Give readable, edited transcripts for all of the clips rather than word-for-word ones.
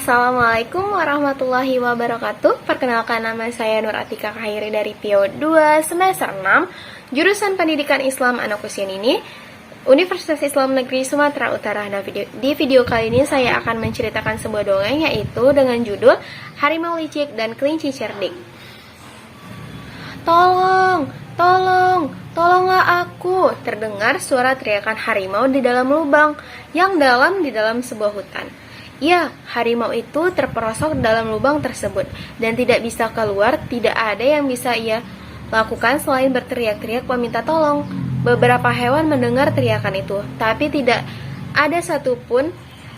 Assalamualaikum warahmatullahi wabarakatuh. Perkenalkan, nama saya Nur Atika Khairi dari PIO 2 semester 6 jurusan Pendidikan Islam Anak Usia Dini, Universitas Islam Negeri Sumatera Utara. Nah, di video kali ini saya akan menceritakan sebuah dongeng, yaitu dengan judul Harimau Licik dan Kelinci Cerdik. Tolong, tolong, tolonglah aku! Terdengar suara teriakan harimau di dalam lubang yang dalam di dalam sebuah hutan. Ya, harimau itu terperosok dalam lubang tersebut dan tidak bisa keluar. Tidak ada yang bisa ia lakukan selain berteriak-teriak meminta tolong. Beberapa hewan mendengar teriakan itu, tapi tidak ada satupun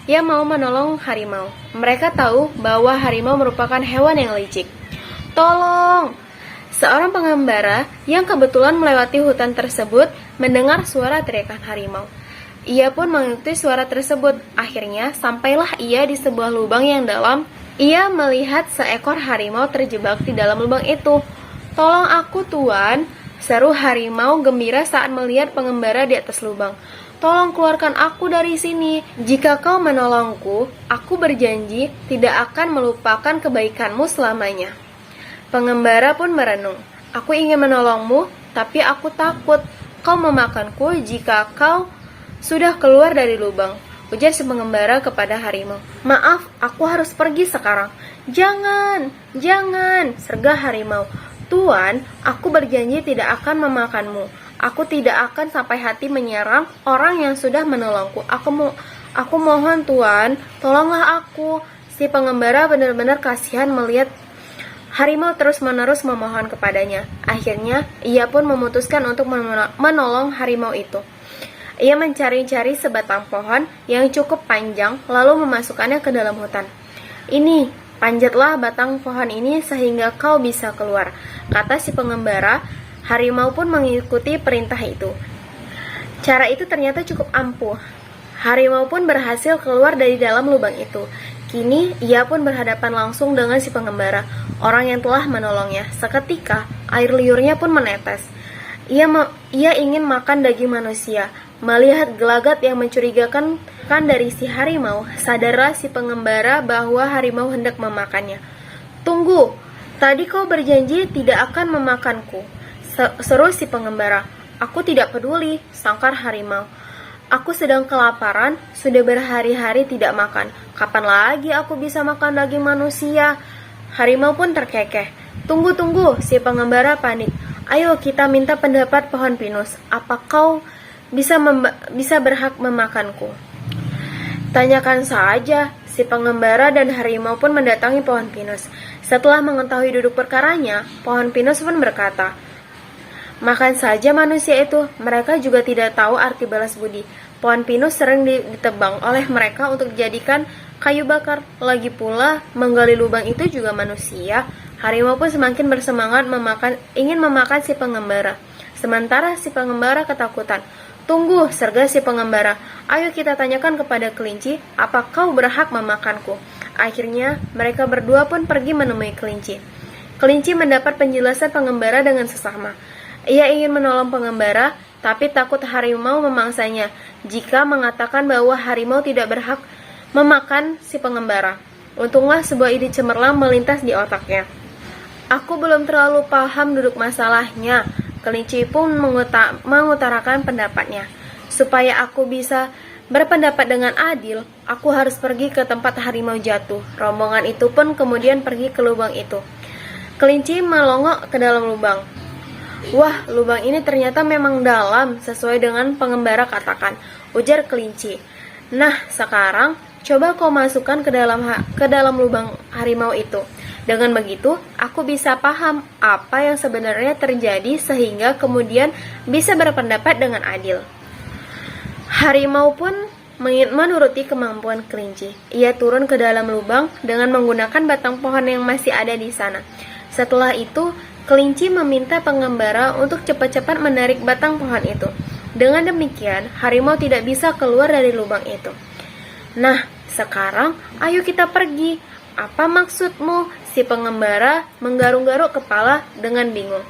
yang mau menolong harimau. Mereka tahu bahwa harimau merupakan hewan yang licik. Tolong! Seorang pengembara yang kebetulan melewati hutan tersebut mendengar suara teriakan harimau. Ia pun mengikuti suara tersebut. Akhirnya, sampailah ia di sebuah lubang yang dalam. Ia melihat seekor harimau terjebak di dalam lubang itu. "Tolong aku, Tuan!" seru harimau gembira saat melihat pengembara di atas lubang. "Tolong keluarkan aku dari sini. Jika kau menolongku, aku berjanji tidak akan melupakan kebaikanmu selamanya." Pengembara pun merenung. "Aku ingin menolongmu, tapi aku takut kau memakanku jika kau sudah keluar dari lubang," ujar si pengembara kepada harimau. "Maaf, aku harus pergi sekarang." "Jangan, jangan," sergah harimau. "Tuan, aku berjanji tidak akan memakanmu. Aku tidak akan sampai hati menyerang orang yang sudah menolongku. Aku mohon, Tuan, tolonglah aku." Si pengembara benar-benar kasihan melihat harimau terus-menerus memohon kepadanya. Akhirnya, ia pun memutuskan untuk menolong harimau itu. Ia mencari-cari sebatang pohon yang cukup panjang, lalu memasukkannya ke dalam hutan. "Ini, panjatlah batang pohon ini sehingga kau bisa keluar," kata si pengembara. Harimau pun mengikuti perintah itu. Cara itu ternyata cukup ampuh. Harimau pun berhasil keluar dari dalam lubang itu. Kini, ia pun berhadapan langsung dengan si pengembara, orang yang telah menolongnya. Seketika, air liurnya pun menetes. Ia ingin makan daging manusia. Melihat gelagat yang mencurigakan dari si harimau, sadarlah si pengembara bahwa harimau hendak memakannya. "Tunggu, tadi kau berjanji tidak akan memakanku," seru si pengembara. "Aku tidak peduli," sangkar harimau. "Aku sedang kelaparan, sudah berhari-hari tidak makan. Kapan lagi aku bisa makan daging manusia?" Harimau pun terkekeh. Tunggu," si pengembara panik. "Ayo kita minta pendapat pohon pinus. Apa kau bisa berhak memakanku?" "Tanyakan saja." Si pengembara dan harimau pun mendatangi pohon pinus. Setelah mengetahui duduk perkaranya, pohon pinus pun berkata, "Makan saja manusia itu, mereka juga tidak tahu arti balas budi." Pohon pinus sering ditebang oleh mereka untuk dijadikan kayu bakar. Lagi pula, menggali lubang itu juga manusia. Harimau pun semakin bersemangat ingin memakan si pengembara. Sementara si pengembara ketakutan. "Tunggu," sergah si pengembara. "Ayo kita tanyakan kepada kelinci, apa kau berhak memakanku?" Akhirnya, mereka berdua pun pergi menemui kelinci. Kelinci mendapat penjelasan pengembara dengan seksama. Ia ingin menolong pengembara, tapi takut harimau memangsanya jika mengatakan bahwa harimau tidak berhak memakan si pengembara. Untunglah sebuah ide cemerlang melintas di otaknya. "Aku belum terlalu paham duduk masalahnya." Kelinci pun mengutarakan pendapatnya. "Supaya aku bisa berpendapat dengan adil, aku harus pergi ke tempat harimau jatuh." Rombongan itu pun kemudian pergi ke lubang itu. Kelinci melongok ke dalam lubang. "Wah, lubang ini ternyata memang dalam, sesuai dengan pengembara katakan," ujar kelinci. "Nah, sekarang coba kau masukkan ke dalam lubang harimau itu. Dengan begitu, aku bisa paham apa yang sebenarnya terjadi sehingga kemudian bisa berpendapat dengan adil." Harimau pun menuruti kemampuan kelinci. Ia turun ke dalam lubang dengan menggunakan batang pohon yang masih ada di sana. Setelah itu, kelinci meminta pengembara untuk cepat-cepat menarik batang pohon itu. Dengan demikian, harimau tidak bisa keluar dari lubang itu. "Nah, sekarang ayo kita pergi. Apa maksudmu?" Si pengembara menggaruk-garuk kepala dengan bingung.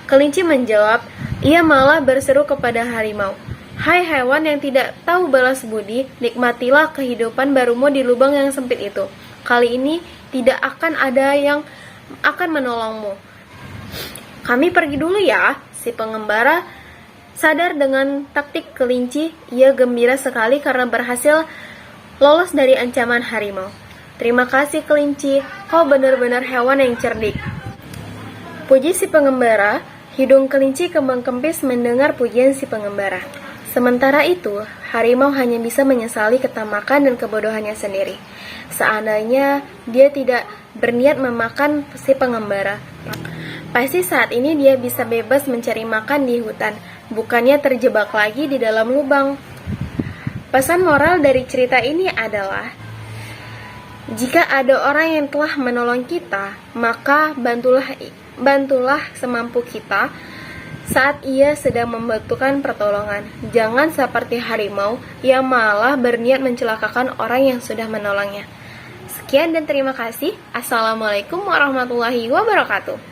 Kelinci menjawab, ia malah berseru kepada harimau, "Hai hewan yang tidak tahu balas budi, nikmatilah kehidupan barumu di lubang yang sempit itu. Kali ini tidak akan ada yang akan menolongmu. Kami pergi dulu ya." Si pengembara sadar dengan taktik kelinci. Ia gembira sekali karena berhasil lolos dari ancaman harimau. "Terima kasih kelinci, kau benar-benar hewan yang cerdik," puji si pengembara. Hidung kelinci kembang kempis mendengar pujian si pengembara. Sementara itu, harimau hanya bisa menyesali ketamakan dan kebodohannya sendiri. Seandainya dia tidak berniat memakan si pengembara, pasti saat ini dia bisa bebas mencari makan di hutan, bukannya terjebak lagi di dalam lubang. Pesan moral dari cerita ini adalah, jika ada orang yang telah menolong kita, maka bantulah semampu kita saat ia sedang membutuhkan pertolongan. Jangan seperti harimau yang malah berniat mencelakakan orang yang sudah menolongnya. Sekian dan terima kasih. Assalamualaikum warahmatullahi wabarakatuh.